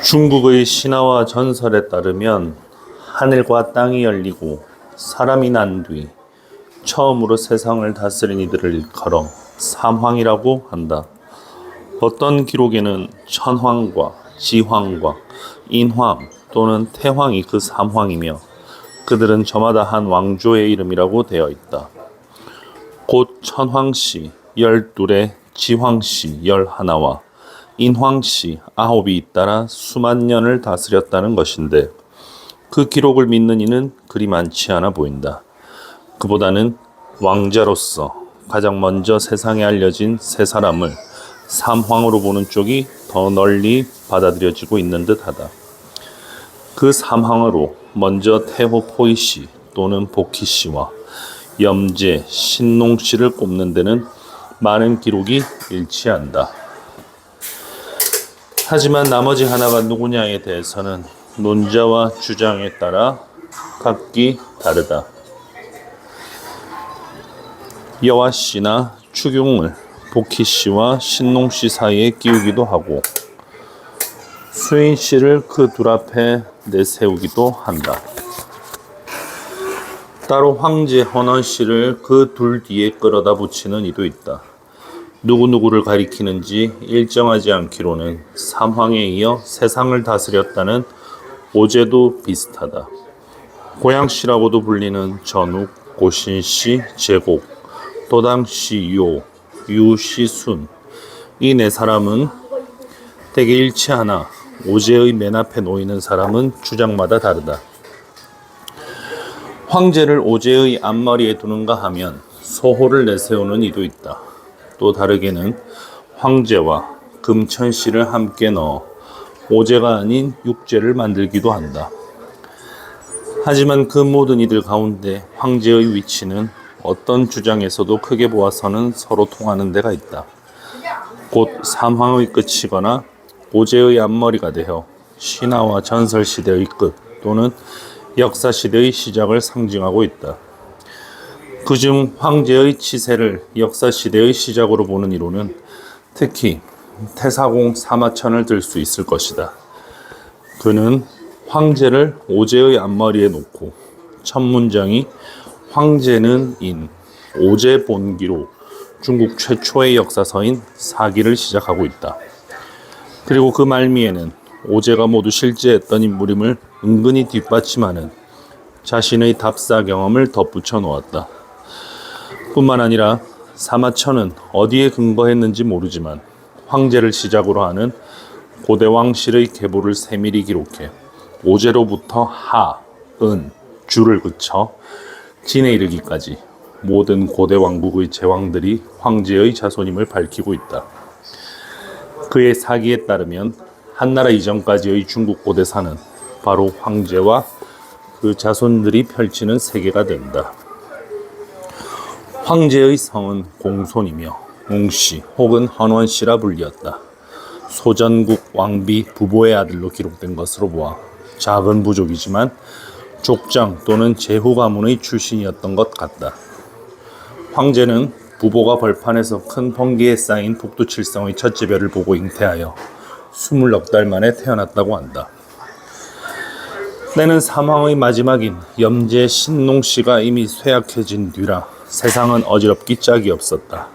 중국의 신화와 전설에 따르면 하늘과 땅이 열리고 사람이 난 뒤 처음으로 세상을 다스린 이들을 일컬어 삼황이라고 한다. 어떤 기록에는 천황과 지황과 인황 또는 태황이 그 삼황이며 그들은 저마다 한 왕조의 이름이라고 되어 있다. 곧 천황씨 12에 지황씨 11와 인황씨 9이 잇따라 수만 년을 다스렸다는 것인데 그 기록을 믿는 이는 그리 많지 않아 보인다. 그보다는 왕자로서 가장 먼저 세상에 알려진 세 사람을 삼황으로 보는 쪽이 더 널리 받아들여지고 있는 듯하다. 그 삼황으로 먼저 태호 포이씨 또는 복희씨와 염제, 신농씨를 꼽는 데는 많은 기록이 일치한다. 하지만 나머지 하나가 누구냐에 대해서는 논자와 주장에 따라 각기 다르다. 여화씨나 추경을 복희씨와 신농씨 사이에 끼우기도 하고 수인씨를 그 둘 앞에 내세우기도 한다. 따로 황제 헌원씨를 그 둘 뒤에 끌어다 붙이는 이도 있다. 누구누구를 가리키는지 일정하지 않기로는 삼황에 이어 세상을 다스렸다는 오제도 비슷하다. 고양씨라고도 불리는 전욱, 고신씨, 제곡, 도당씨 요, 유씨 순, 이 네 사람은 대개 일치하나 오제의 맨 앞에 놓이는 사람은 주장마다 다르다. 황제를 오제의 앞머리에 두는가 하면 소호를 내세우는 이도 있다. 또 다르게는 황제와 금천씨를 함께 넣어 오제가 아닌 육제를 만들기도 한다. 하지만 그 모든 이들 가운데 황제의 위치는 어떤 주장에서도 크게 보아서는 서로 통하는 데가 있다. 곧 삼황의 끝이거나 오제의 앞머리가 되어 신화와 전설 시대의 끝 또는 역사 시대의 시작을 상징하고 있다. 그중 황제의 치세를 역사 시대의 시작으로 보는 이로는 특히 태사공 사마천을 들 수 있을 것이다. 그는 황제를 오제의 앞머리에 놓고 첫 문장이 황제는 인, 오제 본기로 중국 최초의 역사서인 사기를 시작하고 있다. 그리고 그 말미에는 오제가 모두 실제했던 인물임을 은근히 뒷받침하는 자신의 답사 경험을 덧붙여 놓았다. 뿐만 아니라 사마천은 어디에 근거했는지 모르지만 황제를 시작으로 하는 고대 왕실의 계보를 세밀히 기록해 오제로부터 하, 은, 주를 그쳐 진에 이르기까지 모든 고대 왕국의 제왕들이 황제의 자손임을 밝히고 있다. 그의 사기에 따르면 한나라 이전까지의 중국 고대사는 바로 황제와 그 자손들이 펼치는 세계가 된다. 황제의 성은 공손이며 웅씨 혹은 헌원씨라 불리었다. 소전국 왕비 부보의 아들로 기록된 것으로 보아 작은 부족이지만 족장 또는 제후 가문의 출신이었던 것 같다. 황제는 부보가 벌판에서 큰 번개에 쌓인 북두칠성의 첫째 별을 보고 잉태하여 20넉 달 만에 태어났다고 한다. 때는 삼황의 마지막인 염제 신농씨가 이미 쇠약해진 뒤라 세상은 어지럽기 짝이 없었다.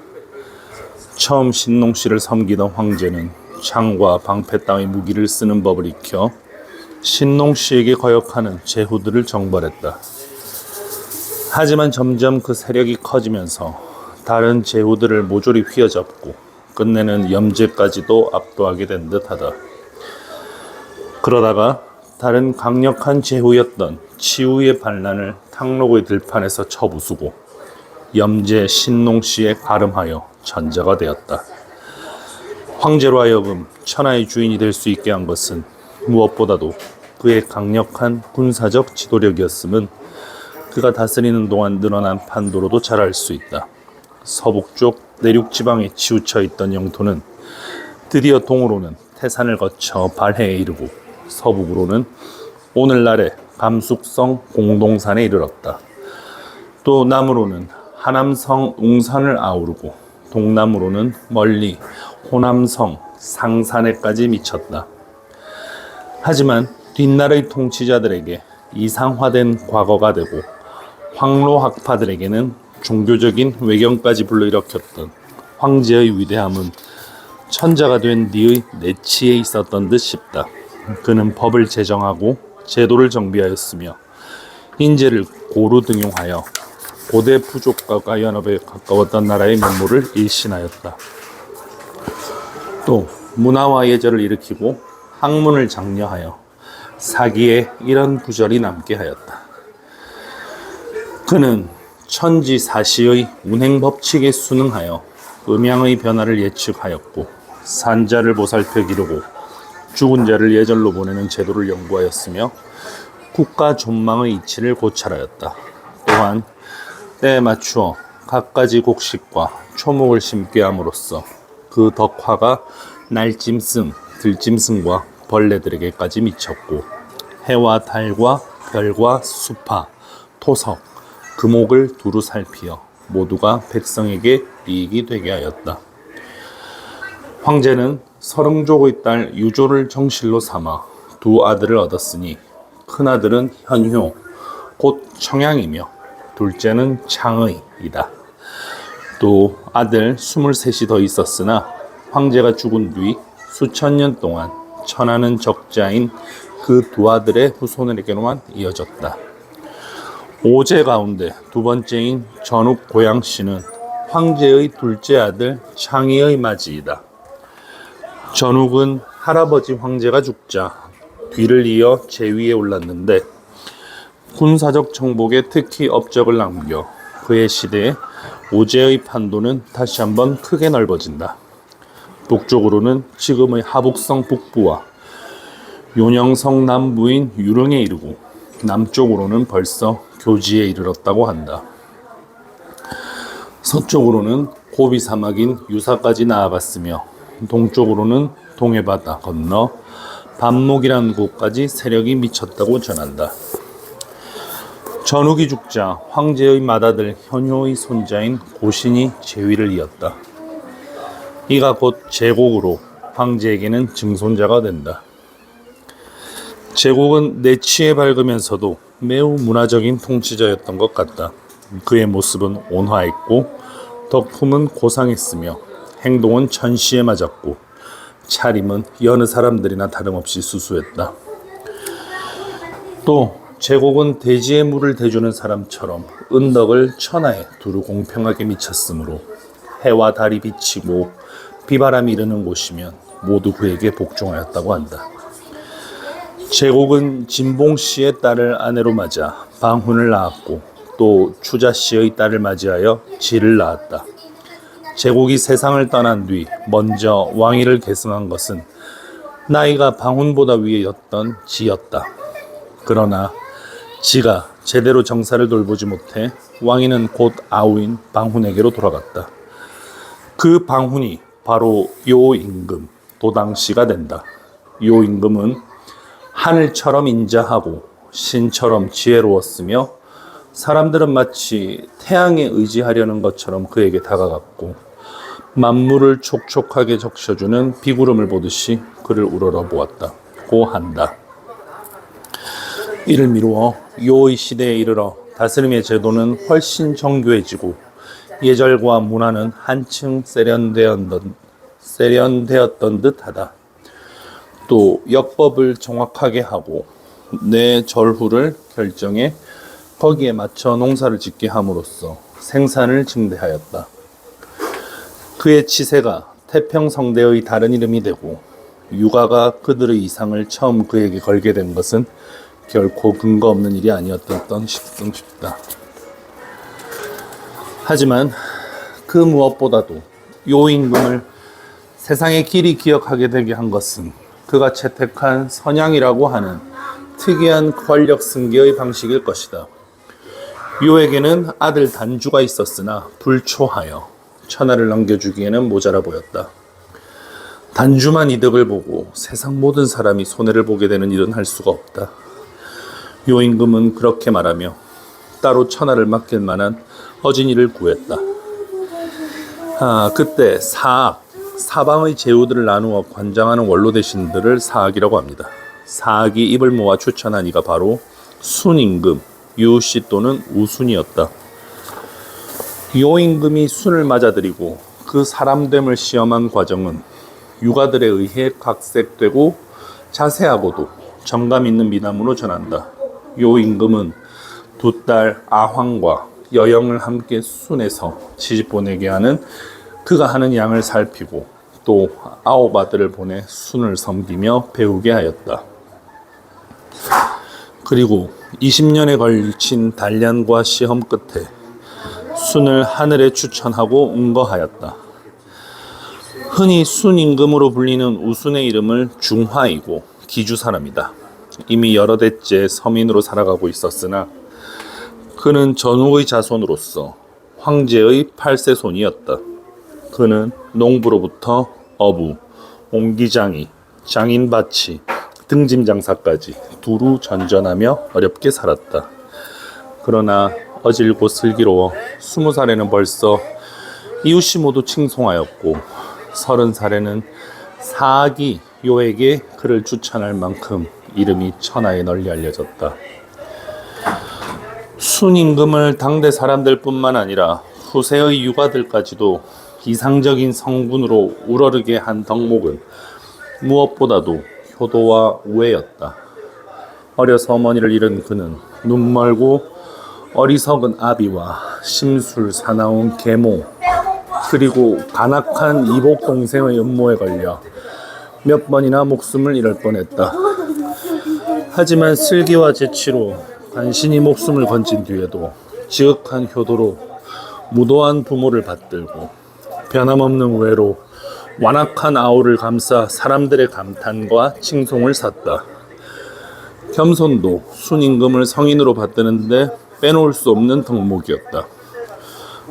처음 신농씨를 섬기던 황제는 창과 방패 따위 무기를 쓰는 법을 익혀 신농씨에게 거역하는 제후들을 정벌했다. 하지만 점점 그 세력이 커지면서 다른 제후들을 모조리 휘어잡고 끝내는 염제까지도 압도하게 된 듯하다. 그러다가 다른 강력한 제후였던 치우의 반란을 탕록의 들판에서 쳐부수고 염제 신농씨에 가름하여 전자가 되었다. 황제로 하여금 천하의 주인이 될 수 있게 한 것은 무엇보다도 그의 강력한 군사적 지도력이었음은 그가 다스리는 동안 늘어난 판도로도 잘 알 수 있다. 서북쪽 내륙 지방에 치우쳐 있던 영토는 드디어 동으로는 태산을 거쳐 발해에 이르고 서북으로는 오늘날의 감숙성 공동산에 이르렀다. 또 남으로는 하남성 웅산을 아우르고 동남으로는 멀리 호남성 상산에까지 미쳤다. 하지만 뒷날의 통치자들에게 이상화된 과거가 되고 황로학파들에게는 종교적인 외경까지 불러일으켰던 황제의 위대함은 천자가 된 뒤의 내치에 있었던 듯 싶다. 그는 법을 제정하고 제도를 정비하였으며 인재를 고루 등용하여 고대 부족과 연합에 가까웠던 나라의 면모를 일신하였다. 또 문화와 예절을 일으키고 학문을 장려하여 사기에 이런 구절이 남게 하였다. 그는 천지사시의 운행법칙에 순응하여 음양의 변화를 예측하였고 산자를 보살펴 기르고 죽은 자를 예절로 보내는 제도를 연구하였으며 국가 존망의 이치를 고찰하였다. 또한 때에 맞추어 갖가지 곡식과 초목을 심게 함으로써 그 덕화가 날짐승, 들짐승과 벌레들에게까지 미쳤고 해와 달과 별과 수파, 토석, 금옥을 두루 살피어 모두가 백성에게 이익이 되게 하였다. 황제는 서릉족의 딸 유조를 정실로 삼아 두 아들을 얻었으니 큰아들은 현효, 곧 청양이며 둘째는 창의이다. 또 아들 23이 더 있었으나 황제가 죽은 뒤 수천 년 동안 천하는 적자인 그 두 아들의 후손에게로만 이어졌다. 오제 가운데 두 번째인 전욱 고양씨는 황제의 둘째 아들 창의의 맞이이다. 전욱은 할아버지 황제가 죽자 뒤를 이어 제위에 올랐는데 군사적 정복에 특히 업적을 남겨 그의 시대에 오제의 판도는 다시 한번 크게 넓어진다. 북쪽으로는 지금의 하북성 북부와 요녕성 남부인 유릉에 이르고 남쪽으로는 벌써 교지에 이르렀다고 한다. 서쪽으로는 고비 사막인 유사까지 나아갔으며 동쪽으로는 동해바다 건너 반목이라는 곳까지 세력이 미쳤다고 전한다. 전욱이 죽자 황제의 맏아들 현효의 손자인 고신이 제위를 이었다. 이가 곧 제곡으로 황제에게는 증손자가 된다. 제곡은 내치에 밝으면서도 매우 문화적인 통치자였던 것 같다. 그의 모습은 온화했고 덕품은 고상했으며 행동은 천시에 맞았고 차림은 여느 사람들이나 다름없이 수수했다. 또 제곡은 대지의 물을 대주는 사람처럼 은덕을 천하에 두루 공평하게 미쳤으므로 해와 달이 비치고 비바람이 이르는 곳이면 모두 그에게 복종하였다고 한다. 제곡은 진봉씨의 딸을 아내로 맞아 방훈을 낳았고 또 추자씨의 딸을 맞이하여 지를 낳았다. 제곡이 세상을 떠난 뒤 먼저 왕위를 계승한 것은 나이가 방훈보다 위였던 지였다. 그러나 지가 제대로 정사를 돌보지 못해 왕위는 곧 아우인 방훈에게로 돌아갔다. 그 방훈이 바로 요임금 도당씨가 된다. 요임금은 하늘처럼 인자하고 신처럼 지혜로웠으며 사람들은 마치 태양에 의지하려는 것처럼 그에게 다가갔고 만물을 촉촉하게 적셔주는 비구름을 보듯이 그를 우러러 보았다고 한다. 이를 미루어 요의 시대에 이르러 다스림의 제도는 훨씬 정교해지고 예절과 문화는 한층 세련되었던 듯하다. 또 역법을 정확하게 하고 내 절후를 결정해 거기에 맞춰 농사를 짓게 함으로써 생산을 증대하였다. 그의 치세가 태평성대의 다른 이름이 되고 유가가 그들의 이상을 처음 그에게 걸게 된 것은 결코 근거 없는 일이 아니었던 싶다. 하지만 그 무엇보다도 요임금을 세상의 길이 기억하게 되게 한 것은 그가 채택한 선양이라고 하는 특이한 권력 승계의 방식일 것이다. 요에게는 아들 단주가 있었으나 불초하여 천하를 넘겨주기에는 모자라 보였다. 단주만 이득을 보고 세상 모든 사람이 손해를 보게 되는 일은 할 수가 없다. 요임금은 그렇게 말하며 따로 천하를 맡길 만한 어진이를 구했다. 그때 사방의 제후들을 나누어 관장하는 원로 대신들을 사학이라고 합니다. 사학이 입을 모아 추천한 이가 바로 순임금, 유씨 또는 우순이었다. 요임금이 순을 맞아들이고 그 사람됨을 시험한 과정은 유가들에 의해 각색되고 자세하고도 정감 있는 미담으로 전한다. 요임금은 두 딸 아황과 여영을 함께 순에서 시집 보내게 하는 그가 하는 양을 살피고 또 9 아들을 보내 순을 섬기며 배우게 하였다. 그리고 20년에 걸친 단련과 시험 끝에 순을 하늘에 추천하고 응거하였다. 흔히 순임금으로 불리는 우순의 이름은 중화이고 기주 사람이다. 이미 여러 대째 서민으로 살아가고 있었으나 그는 전후의 자손으로서 황제의 8세 손이었다. 그는 농부로부터 어부, 옹기장이, 장인바치, 등짐장사까지 두루 전전하며 어렵게 살았다. 그러나 어질고 슬기로워 20살에는 벌써 이웃이 모두 칭송하였고 30살에는 사학이 요에게 그를 추천할 만큼 이름이 천하에 널리 알려졌다. 순임금을 당대 사람들뿐만 아니라 후세의 유가들까지도 이상적인 성분으로 우러르게 한 덕목은 무엇보다도 효도와 우애였다. 어려서 어머니를 잃은 그는 눈멀고 어리석은 아비와 심술 사나운 계모 그리고 간악한 이복 동생의 음모에 걸려 몇 번이나 목숨을 잃을 뻔했다. 하지만 슬기와 재치로 간신히 목숨을 건진 뒤에도 지극한 효도로 무도한 부모를 받들고 변함없는 우애로 완악한 아우를 감싸 사람들의 감탄과 칭송을 샀다. 겸손도 순임금을 성인으로 받드는데 빼놓을 수 없는 덕목이었다.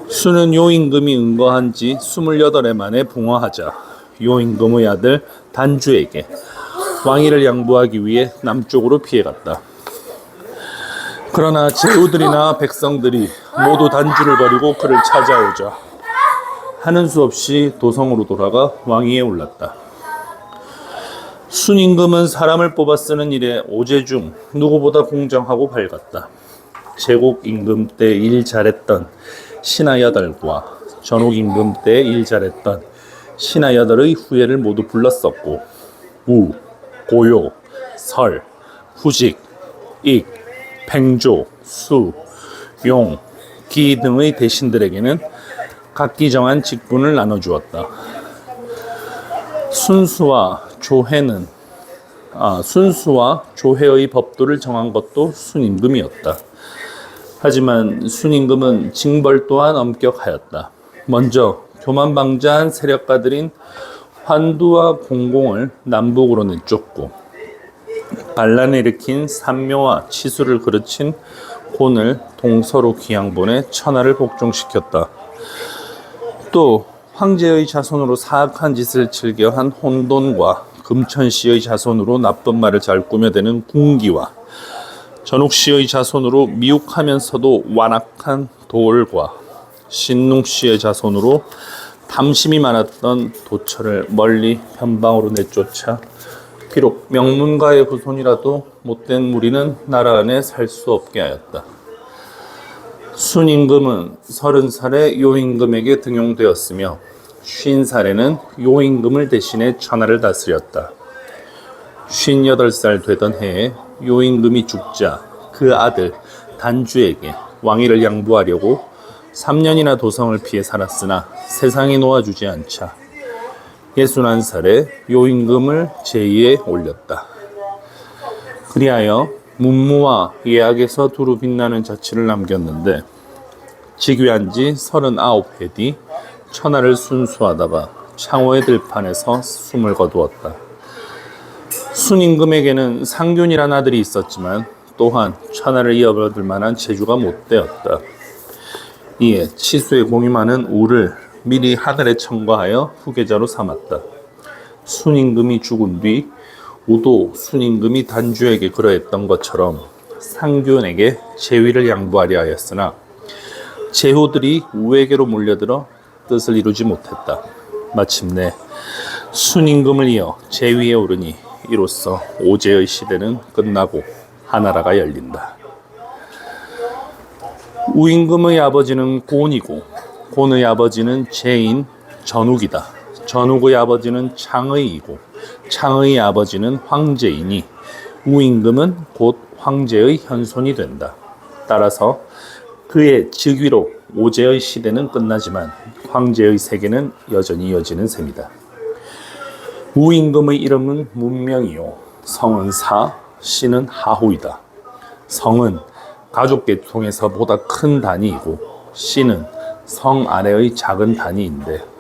순은 요임금이 응거한 지 28해 만에 붕어하자 요임금의 아들 단주에게 왕위를 양보하기 위해 남쪽으로 피해갔다. 그러나 제후들이나 백성들이 모두 단주를 버리고 그를 찾아오자 하는 수 없이 도성으로 돌아가 왕위에 올랐다. 순임금은 사람을 뽑아 쓰는 일에 오제 중 누구보다 공정하고 밝았다. 제국임금 때 일 잘했던 신하여덟과 전옥임금 때 일 잘했던 신하여덟의 후예를 모두 불렀었고 우, 고요, 설, 후직, 익, 팽조, 수, 용, 기 등의 대신들에게는 각기 정한 직분을 나눠주었다. 순수와 조회의 법도를 정한 것도 순임금이었다. 하지만 순임금은 징벌 또한 엄격하였다. 먼저 교만방자한 세력가들인 환두와 공공을 남북으로 내쫓고 반란을 일으킨 산묘와 치수를 그르친 곤을 동서로 귀양 보내 천하를 복종시켰다. 또 황제의 자손으로 사악한 짓을 즐겨한 혼돈과 금천씨의 자손으로 나쁜 말을 잘 꾸며대는 궁기와 전옥씨의 자손으로 미혹하면서도 완악한 도올과 신농씨의 자손으로 탐심이 많았던 도철을 멀리 변방으로 내쫓아 비록 명문가의 후손이라도 못된 무리는 나라 안에 살 수 없게 하였다. 순임금은 30살에 요임금에게 등용되었으며 50살에는 요임금을 대신해 천하를 다스렸다. 58살 되던 해에 요임금이 죽자 그 아들 단주에게 왕위를 양보하려고 3년이나 도성을 피해 살았으나 세상에 놓아주지 않자 61살에 요임금을 제2에 올렸다. 그리하여 문무와 예학에서 두루 빛나는 자취를 남겼는데 즉위한 지 39해 뒤 천하를 순수하다가 창호의 들판에서 숨을 거두었다. 순임금에게는 상균이란 아들이 있었지만 또한 천하를 이어받을 만한 재주가 못 되었다. 이에 치수에 공이 많은 우를 미리 하늘에 청구하여 후계자로 삼았다. 순임금이 죽은 뒤 우도 순임금이 단주에게 그러했던 것처럼 상균에게 제위를 양보하려 하였으나 제후들이 우에게로 몰려들어 뜻을 이루지 못했다. 마침내 순임금을 이어 제위에 오르니 이로써 오제의 시대는 끝나고 하나라가 열린다. 우임금의 아버지는 곤이고 곤의 아버지는 제인 전욱이다. 전욱의 아버지는 창의이고 창의의 아버지는 황제이니 우임금은 곧 황제의 현손이 된다. 따라서 그의 즉위로 오제의 시대는 끝나지만 황제의 세계는 여전히 이어지는 셈이다. 우임금의 이름은 문명이요 성은 사, 씨는 하후이다. 성은 가족 계통에서 보다 큰 단위이고 씨는 성 아래의 작은 단위인데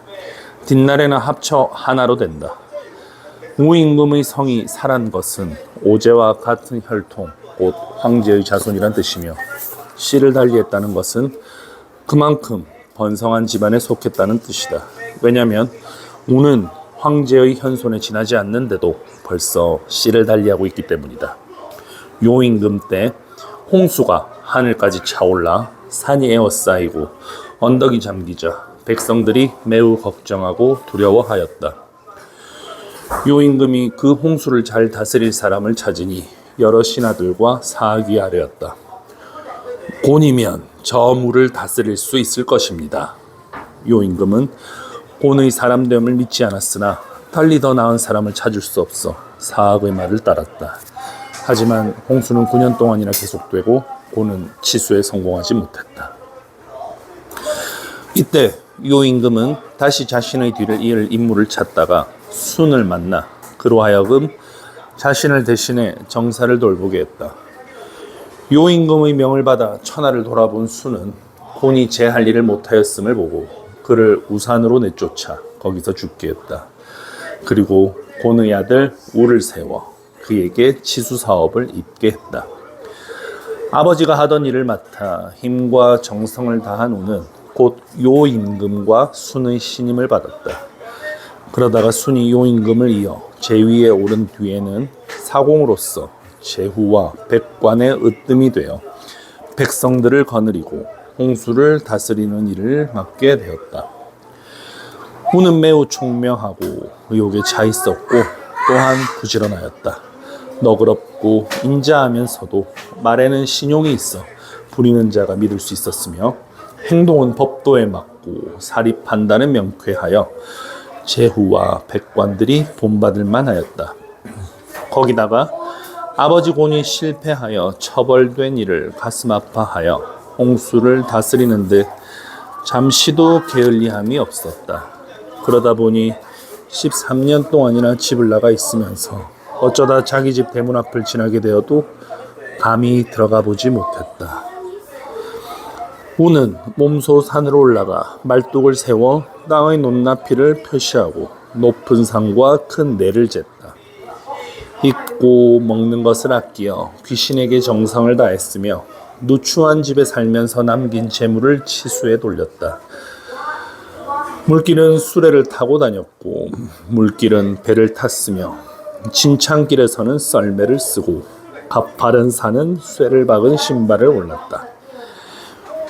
뒷날에는 합쳐 하나로 된다. 우임금의 성이 살한 것은 오제와 같은 혈통, 곧 황제의 자손이란 뜻이며 씨를 달리했다는 것은 그만큼 번성한 집안에 속했다는 뜻이다. 왜냐하면 우는 황제의 현손에 지나지 않는데도 벌써 씨를 달리하고 있기 때문이다. 요임금 때 홍수가 하늘까지 차올라 산이 에워싸이고 언덕이 잠기자 백성들이 매우 걱정하고 두려워하였다. 요임금이 그 홍수를 잘 다스릴 사람을 찾으니 여러 신하들과 사하기 아래였다. 곤이면 저 물을 다스릴 수 있을 것입니다. 요임금은 곤의 사람됨을 믿지 않았으나 달리 더 나은 사람을 찾을 수 없어 사학의 말을 따랐다. 하지만 홍수는 9년 동안이나 계속되고 곤은 치수에 성공하지 못했다. 이때 요임금은 다시 자신의 뒤를 이을 인물을 찾다가 순을 만나 그로 하여금 자신을 대신해 정사를 돌보게 했다. 요임금의 명을 받아 천하를 돌아본 순은 곤이 제할 일을 못하였음을 보고 그를 우산으로 내쫓아 거기서 죽게 했다. 그리고 곤의 아들 우를 세워 그에게 치수 사업을 잇게 했다. 아버지가 하던 일을 맡아 힘과 정성을 다한 우는 곧 요임금과 순의 신임을 받았다. 그러다가 순이 요임금을 이어 제위에 오른 뒤에는 사공으로서 제후와 백관의 으뜸이 되어 백성들을 거느리고 홍수를 다스리는 일을 맡게 되었다. 우는 매우 총명하고 의욕에 차 있었고 또한 부지런하였다. 너그럽고 인자하면서도 말에는 신용이 있어 부리는 자가 믿을 수 있었으며 행동은 법도에 맞고 사리 판단은 명쾌하여 제후와 백관들이 본받을 만하였다. 거기다가 아버지 곤이 실패하여 처벌된 이를 가슴 아파하여 홍수를 다스리는데 잠시도 게을리함이 없었다. 그러다 보니 13년 동안이나 집을 나가 있으면서 어쩌다 자기 집 대문 앞을 지나게 되어도 감히 들어가 보지 못했다. 우는 몸소 산으로 올라가 말뚝을 세워 땅의 높낮이를 표시하고 높은 산과 큰 뇌를 쟀다. 입고 먹는 것을 아끼어 귀신에게 정성을 다했으며 누추한 집에 살면서 남긴 재물을 치수에 돌렸다. 물길은 수레를 타고 다녔고 물길은 배를 탔으며 진창길에서는 썰매를 쓰고 가파른 산은 쇠를 박은 신발을 올랐다.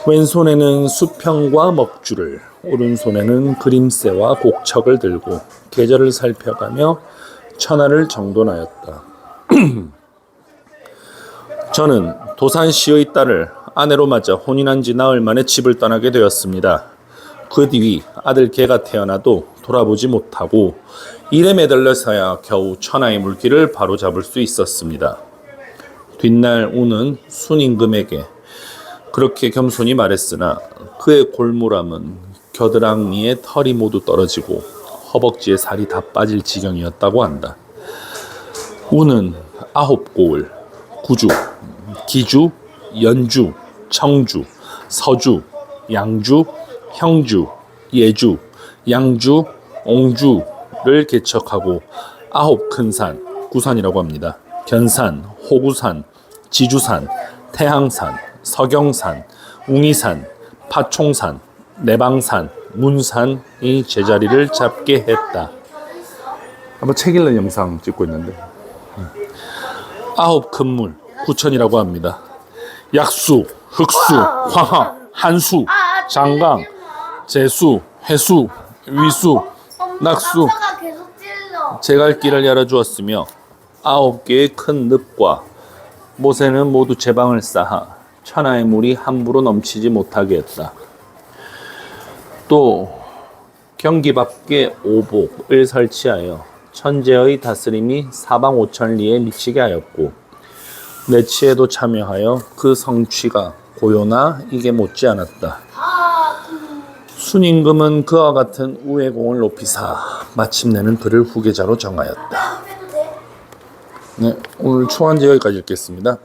왼손에는 수평과 먹줄을, 오른손에는 그림새와 곡척을 들고 계절을 살펴가며 천하를 정돈하였다. 저는 도산시의 딸을 아내로 맞아 혼인한 지 나흘 만에 집을 떠나게 되었습니다. 그 뒤 아들 개가 태어나도 돌아보지 못하고 일에 매달려서야 겨우 천하의 물길을 바로잡을 수 있었습니다. 뒷날 우는 순임금에게 그렇게 겸손히 말했으나 그의 골몰함은 겨드랑이에 털이 모두 떨어지고 허벅지에 살이 다 빠질 지경이었다고 한다. 우는 9고을, 구주, 기주, 연주, 청주, 서주, 양주, 형주, 예주, 양주, 옹주를 개척하고 9 큰 산, 구산이라고 합니다. 견산, 호구산, 지주산, 태항산, 서경산, 웅이산, 파총산, 내방산, 문산이 제자리를 잡게 했다. 한번 책 읽는 영상 찍고 있는데 9 큰물 9천이라고 합니다. 약수, 흑수, 화학, 한수, 장강, 재수, 회수, 위수, 낙수, 아빠가 계속 찔러. 제갈길을 열어주었으며 9개의 큰 늪과 모세는 모두 제방을 쌓아 천하의 물이 함부로 넘치지 못하게 했다. 또 경기 밖에 오복을 설치하여 천재의 다스림이 사방 5천리에 미치게 하였고 내치에도 참여하여 그 성취가 고요나 이게 못지 않았다. 순임금은 그와 같은 우회공을 높이사 마침내는 그를 후계자로 정하였다. 네, 오늘 초안지 여기까지 읽겠습니다.